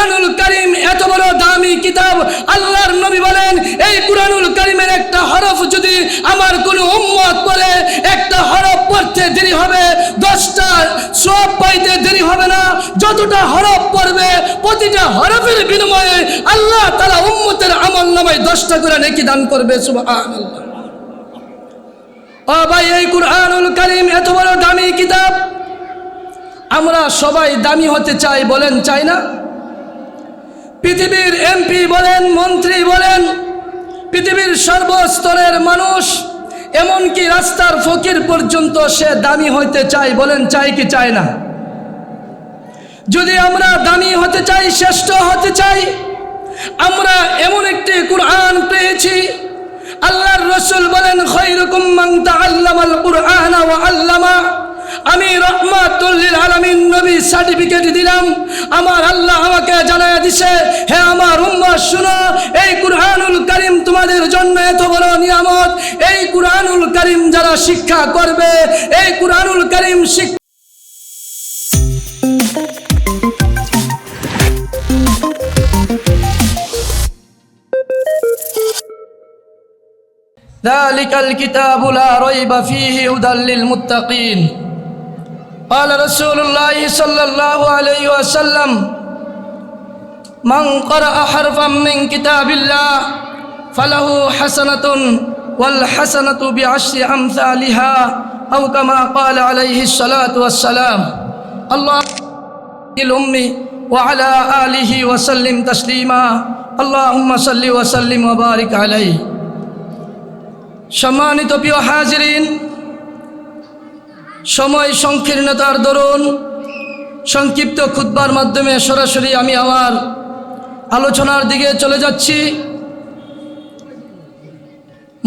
কুরআনুল কারীম এত বড় দামি কিতাব, আল্লাহর নবী বলেন এই কুরআনুল কারীমের একটা হরফ যদি আমার কোনো উম্মত পড়ে, একটা হরফ পড়তে দেরি হবে, 10টা সওয়াব পাইতে দেরি হবে না। যতটা হরফ পড়বে প্রতিটা হরফের বিনিময়ে আল্লাহ তাআলা উম্মতের আমলনামায় 10টা করে নেকি দান করবে। সুবহানাল্লাহ। ও ভাই, এই কুরআনুল কারীম এত বড় দামি কিতাব, আমরা সবাই দামি হতে চাই, বলেন চাই না? পৃথিবীর এমপি বলেন, মন্ত্রী বলেন, পৃথিবীর সর্বস্তরের মানুষ, এমনকি রাস্তার ফকির পর্যন্ত সে দামি হইতে চায়, বলেন চাই কি চায় না? যদি আমরা দামি হতে চাই, শ্রেষ্ঠ হতে চাই, আমরা এমন একটি কুরআন পেয়েছি। আল্লাহর রাসূল বলেন খায়রুকুম মান তাআল্লামাল কুরআনা ওয়া আল্লামা। আমি রহমাতুল লিল আলামিন নবী সার্টিফিকেট দিলাম, আমার আল্লাহ আমাকে জানায়া দিছে, হে আমার উম্মত শুনো, এই কুরআনুল কারীম তোমাদের জন্য এত বড় নিয়ামত। এই কুরআনুল কারীম যারা শিক্ষা করবে, এই কুরআনুল কারীম যালিকাল কিতাবু লা রাইবা ফীহি হুদাল লিল মুত্তাকিন। قال رسول الله صلى الله عليه وسلم من قرأ حرفا من كتاب الله فله حسنة والحسنة بعشر أمثالها أو كما قال عليه الصلاة والسلام الله الأمي وعلى آله وسلم تسليما اللهم صل وسلم وبارك عليه। সম্মানিত প্রিয় হাজিরিন, সময় সংকীর্ণতার দরুন সংক্ষিপ্ত খুতবার মাধ্যমে সরাসরি আমি আমার আলোচনার দিকে চলে যাচ্ছি।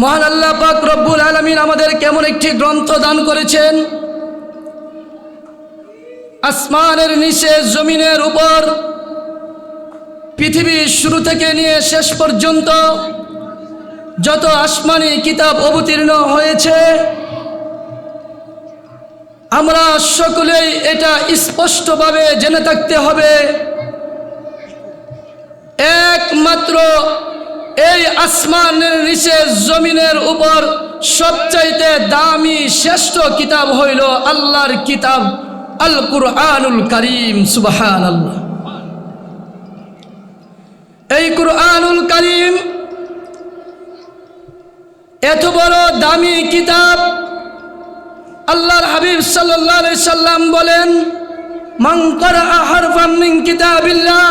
মহান আল্লাহ পাক রব্বুল আলামিন আমাদের কেমন একটি গ্রন্থ দান করেছেন, আসমানের নিচে জমিনের উপর পৃথিবীর শুরু থেকে নিয়ে শেষ পর্যন্ত যত আসমানি কিতাব অবতীর্ণ হয়েছে, আমরা সকলেই এটা স্পষ্টভাবে জেনে থাকতে হবে, একমাত্র এই আসমানের নিচে জমিনের উপর সবচাইতে দামি শ্রেষ্ঠ কিতাব হইল আল্লাহর কিতাব আল কুরআনুল কারীম। সুবহানাল্লাহ। এই কুরআনুল কারীম এত বড় দামি কিতাব, আল্লাহর হাবিব সাল্লাল্লাহু আলাইহি সাল্লাম বলেন মান ক্বারাআ হারফাম মিন কিতাবিল্লাহ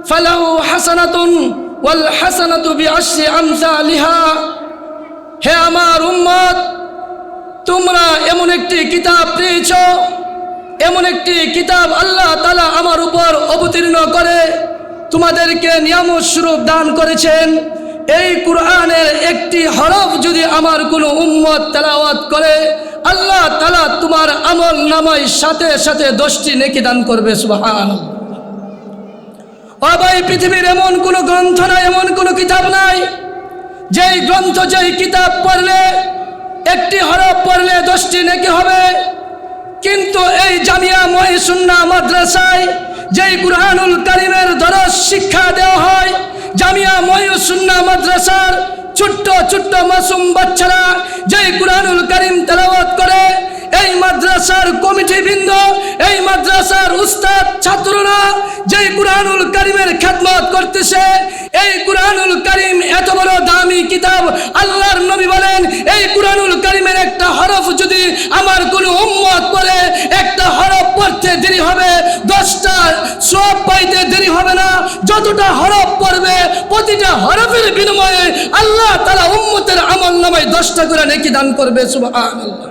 ফালাহু হাসানাতুন ওয়াল হাসানাতু বিআশরি আমসালিহা। হে আমার উম্মত, তোমরা এমন একটি কিতাব পেয়েছো, এমন একটি কিতাব আল্লাহ তাআলা আমার উপর অবতীর্ণ করে তোমাদেরকে নিয়ামত স্বরূপ দান করেছেন। এই কুরআনের একটি হরফ যদি আমার কোনো উম্মত তেলাওয়াত করে, আল্লাহ তাআলা তোমার আমল নামায় সাথে সাথে 10টি নেকি দান করবে। সুবহানাল্লাহ। ও ভাই, পৃথিবীর এমন কোনো গ্রন্থ নাই, এমন কোনো কিতাব নাই যেই গ্রন্থ, যেই কিতাব পড়লে, একটি হরফ পড়লে 10টি নেকি হবে। কিন্তু এই জামিয়া মুহিসুন্নাহ মাদ্রাসায় যেই কুরআনুল কারীমের দরস শিক্ষা দেওয়া হয়, জামিয়া মুহিসুন্নাহ মাদ্রাসার ছোট্ট ছোট্ট মাসুম বাচ্চারা যেই কুরআনুল কারীম তেলাওয়াত করে, এই মাদ্রাসার কমিটিবৃন্দ, এই মাদ্রাসার উস্তাদ ছাত্ররা যেই কুরআনুল কারীমের খেদমত করতেছে, এই কুরআনুল কারীম এত বড় দামি কিতাব, আল্লাহর নবী বলেন এই কুরআনুল কারীমের একটা হরফ যদি আমার কোনো উম্মত পড়ে, একটা হরফ পড়তে দেরি হবে, 10টা সওয়াব পাইতে দেরি হবে না। যতটা হরফ পড়বে প্রতিটা হরফের বিনিময়ে আল্লাহ তাআলা উম্মতের আমলনামায় 10টা করে নেকি দান করবে। সুবহানাল্লাহ।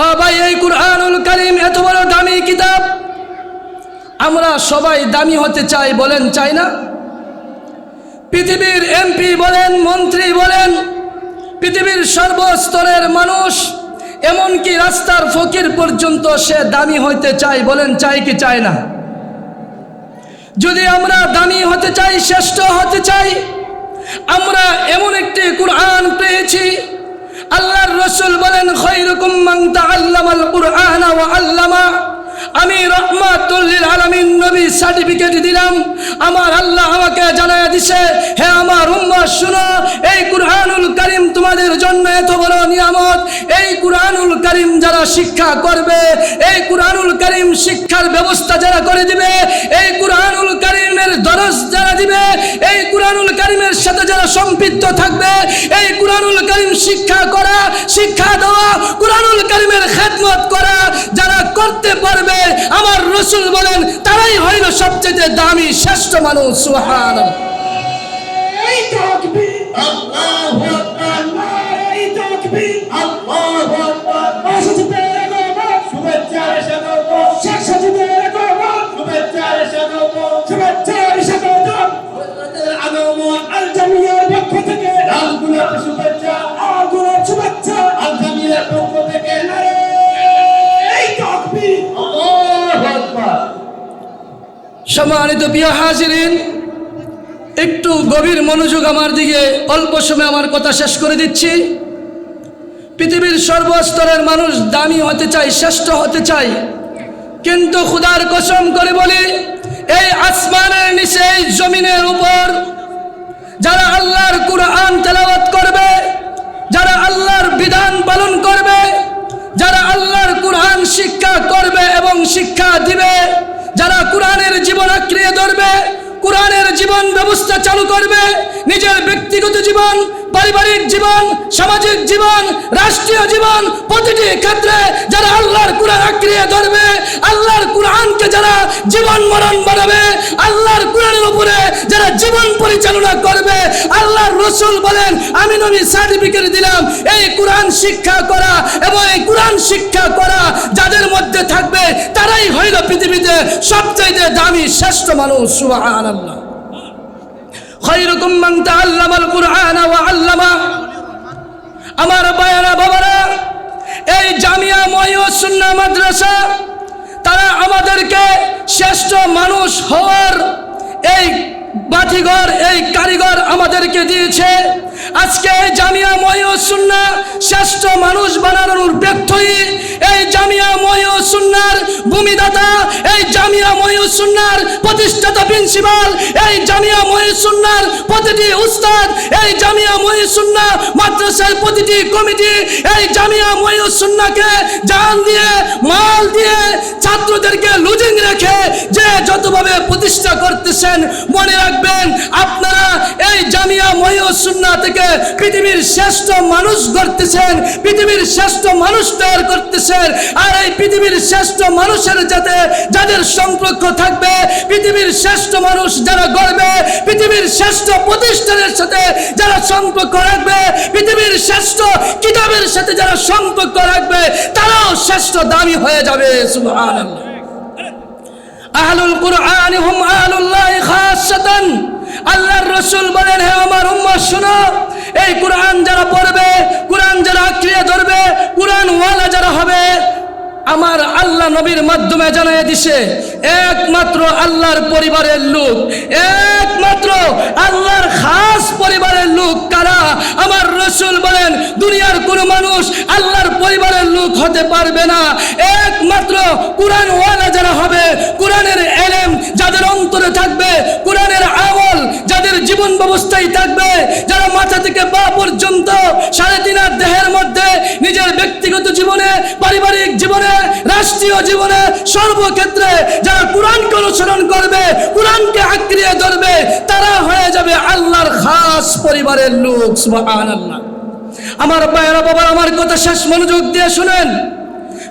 ও ভাই, এই কুরআনুল কারীম এত বড় দামি কিতাব, আমরা সবাই দামি হতে চাই, বলেন চাই না? পৃথিবীর এমপি বলেন, মন্ত্রী বলেন, পৃথিবীর সর্বস্তরের মানুষ, এমনকি রাস্তার ফকির পর্যন্ত সে দামি হইতে চায়, বলেন চাই কি চায় না? যদি আমরা দামি হতে চাই, শ্রেষ্ঠ হতে চাই, আমরা এমন একটি কুরআন পেয়েছি। আল্লাহর রাসূল বলেন খায়রুকুম মান তাআল্লামাল কুরআনা ওয়া আল্লামা। আমি রহমাতুল লিল আলামিন নবী সার্টিফিকেট দিলাম। আমার আল্লাহ আমাকে জানায়া দিছে, হে আমার উম্মত শুনো, এই কুরআনুল কারীম তোমাদের জন্য এত বড় নিয়ামত। এই কুরআনুল কারীম যারা শিক্ষা করবে, এই কুরআনুল কারীম শিক্ষার ব্যবস্থা যারা করে দিবে, এই কুরআনুল কারীমের দরস যারা দিবে, এই কুরআনুল কারীমের সাথে যারা সম্পৃক্ত থাকবে, এই কুরআনুল কারীম শিক্ষা করা, শিক্ষা দেওয়া, কুরআনুল কারীমের খেদমত করা যারা করতে পারবে, আমার রাসূল বলেন তারাই হইল সবচেয়ে দামি শ্রেষ্ঠ মানুষ। সুবহানাল্লাহ। এই তাকবীর, আল্লাহু আকবার, নারে তাকবীর, আল্লাহু আকবার। আশিদের আগমন, শুভেচ্ছার স্বাগত। শেখ সাজিদের আগমন, শুভেচ্ছার স্বাগত। শুভেচ্ছার স্বাগত। আগমন আল জামিয়ার পক্ষ থেকে লাল গোলাপ শুভেচ্ছা, লাল গোলাপ শুভেচ্ছা আল জামিয়ার পক্ষ থেকে। নারে এই তাকবীর, আল্লাহু আকবার। সম্মানিত প্রিয় হাজিরিন, একটু গভীর মনোযোগ আমার দিকে, অল্প সময় আমার কথা শেষ করে দিচ্ছি। পৃথিবীর সর্বস্তরের মানুষ দামি হতে চায়, শ্রেষ্ঠ হতে চায়, কিন্তু খোদার কসম করে বলি, এই আসমানের নিচে, এই জমিনের উপর যারা আল্লাহর কুরআন তেলাওয়াত করবে, যারা আল্লাহর বিধান পালন করবে, যারা আল্লাহর কুরআন শিক্ষা করবে এবং শিক্ষা দিবে, যারা কুরআনের জীবন আঁকড়িয়ে ধরবে, কুরআনের জীবন ব্যবস্থা চালু করবে, নিজের ব্যক্তিগত জীবন, পারিবারিক জীবন, সামাজিক জীবন, রাষ্ট্রীয় জীবন, প্রতিটি ক্ষেত্রে যারা আল্লাহর কুরআন আঁকড়িয়ে ধরবে, আল্লাহর কুরআনকে যারা জীবন মরণ বানাবে, আল্লাহর কুরআনের উপরে যারা জীবন পরিচালনা করবে, আল্লাহর রাসূল বলেন আমি নবী সার্টিফিকেট দিলাম, এই কুরআন শিক্ষা করা এবং এই কুরআন শিক্ষা করা যাদের মধ্যে থাকবে, তারাই হইল পৃথিবীতে সবচেয়ে দামি শ্রেষ্ঠ মানুষ। সুবহানাল্লাহ। খায়রুকুম মান তাআল্লামাল কুরআন ওয়া আল্লামা। আমার ভাইয়েরা, বাবারা, এই জামিয়া মুহিউস সুন্নাহ মাদ্রাসা তারা আমাদেরকে শ্রেষ্ঠ মানুষ হওয়ার এই বাতিঘর, এই কারিগর আমাদেরকে দিয়েছে। আজকে এই জামিয়া মুহিউস সুন্নাহ শ্রেষ্ঠ মানুষ বানানোর ব্যক্তি, এই জামিয়া মুহিউস সুন্নাহর ভূমিদাতা, এই জামিয়া মুহিউস সুন্নাহর প্রতিষ্ঠাতা প্রিন্সিপাল, এই জামিয়া মুহিউস সুন্নাহর প্রতিটি উস্তাদ, এই জামিয়া মুহিউস সুন্নাহ মাদ্রাসার প্রতিটি কমিটি, এই জামিয়া মুহিউস সুন্নাহকে জান দিয়ে, মাল দিয়ে, ছাত্রদেরকে লুজিং রেখে যে যতভাবে প্রতিষ্ঠা করতেছেন, মনে রাখবেন আপনারা এই জামিয়া মুহিউস সুন্নাহ থেকে পৃথিবীর শ্রেষ্ঠ মানুষ গড়তেছেন, পৃথিবীর শ্রেষ্ঠ মানুষ তৈরি করতেছেন। আর এই পৃথিবীর শ্রেষ্ঠ মানুষের সাথে যাদের সম্পর্ক থাকবে, পৃথিবীর শ্রেষ্ঠ মানুষ যারা গড়বে, পৃথিবীর শ্রেষ্ঠ প্রতিষ্ঠানের সাথে যারা সম্পর্ক রাখবে, পৃথিবীর শ্রেষ্ঠ কিতাবের সাথে যারা সম্পর্ক রাখবে, তারাও শ্রেষ্ঠ দামি হয়ে যাবে। সুবহানাল্লাহ। আহলুল কুরআন হুম আহলুল্লাহ খাসসাতান। আল্লাহর রাসূল বলেন, হে আমার উম্মত শুনো, এই কুরআন যারা পড়বে, কুরআন যারা আঁকড়িয়ে ধরবে, কুরআন ওয়ালা যারা হবে, আমার আল্লাহ নবীর মাধ্যমে জানায় দিছে, একমাত্র আল্লাহর পরিবারের লোক, একমাত্র আল্লাহর খাস পরিবারের লোক কারা? আমার রাসূল বলেন, দুনিয়ার কোনো মানুষ আল্লাহর পরিবারের লোক হতে পারবে না। একমাত্র কুরআন ওয়ালা যারা হবে, কুরআনের ইলম যাদের অন্তরে থাকবে, কুরআনের আমল যাদের জীবন ব্যবস্থায় থাকবে, যারা মাথা থেকে পা পর্যন্ত 3.5 দেহের মধ্যে নিজের ব্যক্তিগত জীবনে, পারিবারিক জীবনে, রাষ্ট্রীয় জীবনে, সর্বক্ষেত্রে যারা কুরআনকে অনুসরণ করবে, কুরআনকে আঁকড়িয়ে ধরবে, তারা হয়ে যাবে আল্লাহর খাস পরিবারের লোক। সুবহানাল্লাহ। আমার ভাইয়েরা, বাবা, আমার কথা শেষ মনোযোগ দিয়ে শুনেন।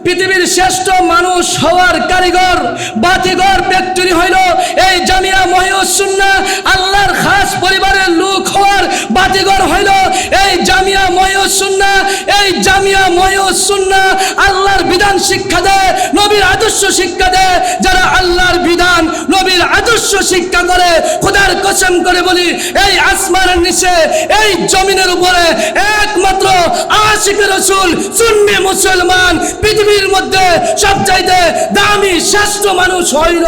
পৃথিবীর শ্রেষ্ঠ মানুষ হওয়ার কারিগর, বাতিঘর ব্যক্তি হইল এই জামিয়া মুহিউস সুন্নাহ। আল্লাহর খাস পরিবারের লোক হওয়ার বাতিঘর হইল এই জামিয়া মুহিউস সুন্নাহ। এই জামিয়া মুহিউস সুন্নাহ আল্লাহর বিধান শিক্ষা দেয়, নবীর আদর্শ শিক্ষা দেয়। যারা আল্লাহর বিধান, নবীর আদর্শ শিক্ষা করে, খোদার কসম কসম করে বলি, এই আসমানের নিচে, এই জমিনের উপরে একমাত্র আশিক রাসূল সুন্নি মুসলমান পৃথিবীর মধ্যে সবচাইতে দামি শ্রেষ্ঠ মানুষ হইল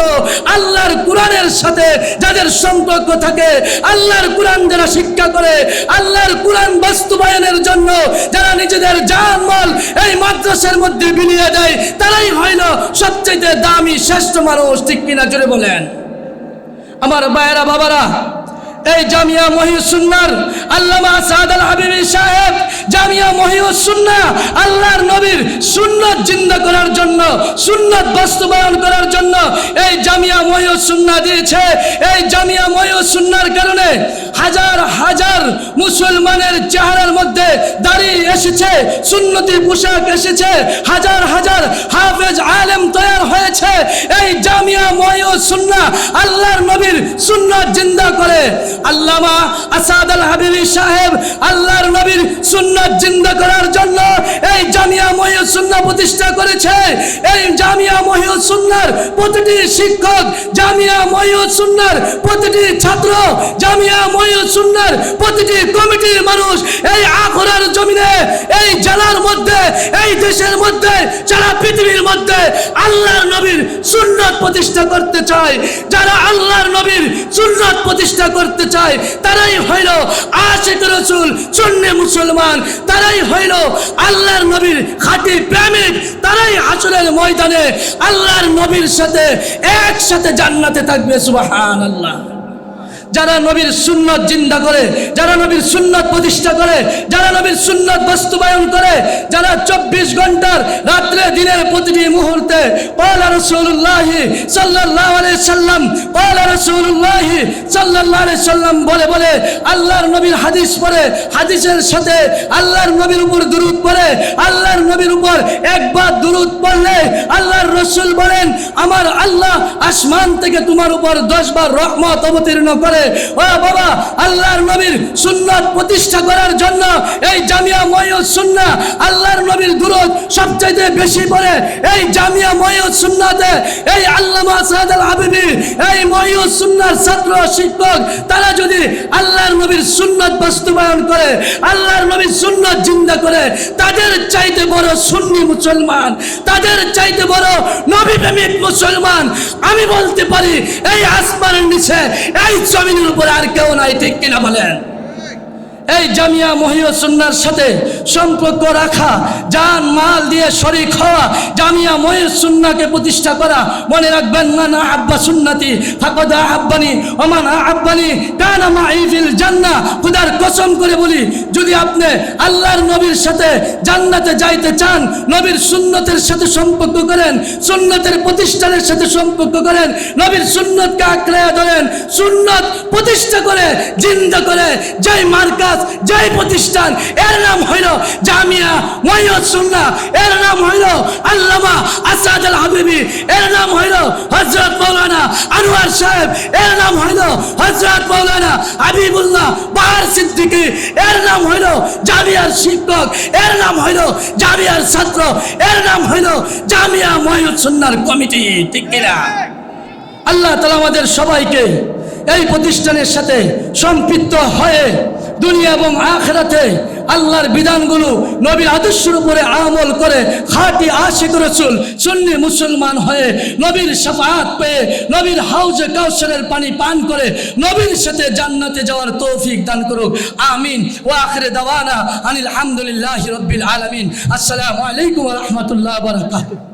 আল্লাহর কোরআনের সাথে যাদের সম্পর্ক থাকে, আল্লাহর কোরআন যারা শিক্ষা করে, আল্লাহর কোরআন বাস্তবায়নের জন্য যারা নিজেদের জানমাল এই মাদ্রাসার মধ্যে বিলিয়ে দেয়, তারাই হইল সবচাইতে দামি শ্রেষ্ঠ মানুষ। ঠিক কিনা জোরে বলেন। আমার ভাইয়েরা বাবারা, এই জামিয়া মহিউস সুন্নাহর আল্লামা সাদ আল হাবিবি সাহেব জামিয়া মহিউস সুন্নাহ আল্লাহর নবীর সুন্নাত জিন্দা করার জন্য, সুন্নাত বাস্তবায়ন করার জন্য এই জামিয়া মহিউস সুন্নাহ দিয়েছে। এই জামিয়া মহিউস সুন্নাহর কারণে হাজার হাজার মুসলমানের চেহারার মধ্যে দাড়ি এসেছে, সুন্নতি পোশাক এসেছে, হাজার হাজার হাফেজ আলেম তৈরি হয়েছে। এই জামিয়া মহিউস সুন্নাহ আল্লাহর নবীর সুন্নাত জিন্দা করে। আল্লামা আসাদ আল হাবিবি সাহেব আল্লাহর নবীর সুন্নাত জিন্দা করার জন্য এই জামিয়া মহিউস সুন্নাহ প্রতিষ্ঠা করেছে। এই জামিয়া মহিউস সুন্নাহর প্রতিটি শিক্ষক, জামিয়া মহিউস সুন্নাহর প্রতিটি ছাত্র, জামিয়া মহিউস সুন্নাহর প্রতিটি কমিটির মানুষ এই আখড়ার জমিনে, এই জেলার মধ্যে, এই দেশের মধ্যে, সারা পৃথিবীর মধ্যে আল্লাহর নবীর সুন্নাত প্রতিষ্ঠা করতে চায়। যারা আল্লাহর নবীর সুন্নাত প্রতিষ্ঠা করতে চায় তারাই হইল আশিক রাসূল সুন্নি মুসলমান, তারাই হইল আল্লাহর নবীর খাঁটি প্রেমিক, তারাই হাসরের ময়দানে আল্লাহর নবীর সাথে একসাথে জান্নাতে থাকবে। সুবহানাল্লাহ। যারা নবীর সুন্নাত জিন্দা করে, যারা নবীর সুন্নাত প্রতিষ্ঠা করে, যারা নবীর সুন্নাত বাস্তবায়ন করে, যারা 24 ঘন্টার রাত্রে দিনের প্রতিটি মুহূর্তে ক্বালা রাসূলুল্লাহ সাল্লাল্লাহু আলাইহি সাল্লাম, ক্বালা রাসূলুল্লাহ সাল্লাল্লাহু আলাইহি সাল্লাম বলে বলে আল্লাহর নবীর হাদিস পড়ে, হাদিসের সাথে আল্লাহর নবীর উপর দুরূদ পড়ে, আল্লাহর নবীর উপর একবার দুরূদ পড়লে আল্লাহর রাসূল বলেন আমার আল্লাহ আসমান থেকে তোমার উপর 10 বার রহমত অবতীর্ণ করে। ও বাবা, আল্লাহর নবীর সুন্নাত প্রতিষ্ঠা করার জন্য এই জামিয়া মহিউস সুন্নাহ আল্লাহর নবীর দুরূদ সবচাইতে বেশি পড়ে। এই জামিয়া মহিউস সুন্নাতে এই আল্লামা সাদ আল হাবিবি, এই মহিউস সুন্নাহর ছাত্র শিক্ষক, তারা যদি আল্লাহর নবীর সুন্নাত বাস্তবায়ন করে, আল্লাহর নবীর সুন্নাত জিন্দা করে, তাদের চাইতে বড় সুন্নি মুসলমান, তাদের চাইতে বড় নবী প্রেমিক মুসলমান আমি বলতে পারি এই আসমানের নিচে, এই জমিনের উপরে আর কেউ নাই। ঠিক কিনা বলেন। এই জামিয়া মহিউস সুন্নাহর সাথে সম্পর্ক রাখা, জান মাল দিয়ে শরীক হওয়া, জামিয়া মহিউস সুন্নাহকে প্রতিষ্ঠা করা। মনে রাখবেন, মান আহাব্বা সুন্নতি ফাকাদ আহাব্বানি ওয়া মান আহাব্বানি কানা মাই ফিল জান্নাহ। খোদার কসম করে বলি, যদি আপনি আল্লাহর নবীর সাথে জান্নাতে যাইতে চান, নবীর সুন্নতের সাথে সম্পর্ক করেন, সুন্নতের প্রতিষ্ঠানের সাথে সম্পর্ক করেন, নবীর সুন্নতকে আঁকড়ে ধরেন, সুন্নত প্রতিষ্ঠা করে জিন্দা করে যেই মার্কাজ, যেই প্রতিষ্ঠান, এর নাম হইল জামিয়া মহিউস সুন্নাহ, এর নাম হইল আল্লামা আসাদ আল হাবিবি, এর নাম হইল হযরত মাওলানা আনোয়ার সাহেব, এর নাম হইল হযরত মাওলানা হাবিবুল্লাহ বাহার সিদ্দিকী, এর নাম হইল জামিয়ার শিক্ষক, এর নাম হইল জামিয়ার ছাত্র, এর নাম হইল জামিয়া মহিউস সুন্নাহর কমিটি। ঠিক কিনা? আল্লাহ তাআলা আমাদের সবাইকে এই প্রতিষ্ঠানের সাথে সম্পৃক্ত হয়ে দুনিয়া এবং আখিরাতে আল্লাহর বিধানগুলো, নবীর আদর্শের উপরে আমল করে খাঁটি আশিক রাসূল সুন্নি মুসলমান হয়ে নবীর শাফাআত পেয়ে নবীর হাউজে কাউসারের পানি পান করে নবীর সাথে জান্নাতে যাওয়ার তৌফিক দান করুক। আমিন। ওয়া আখির দাওয়ানা আনিল হামদুলিল্লাহি রাব্বিল আলামিন। আসসালামু আলাইকুম ওয়া রাহমাতুল্লাহি ওয়া বারাকাতুহু।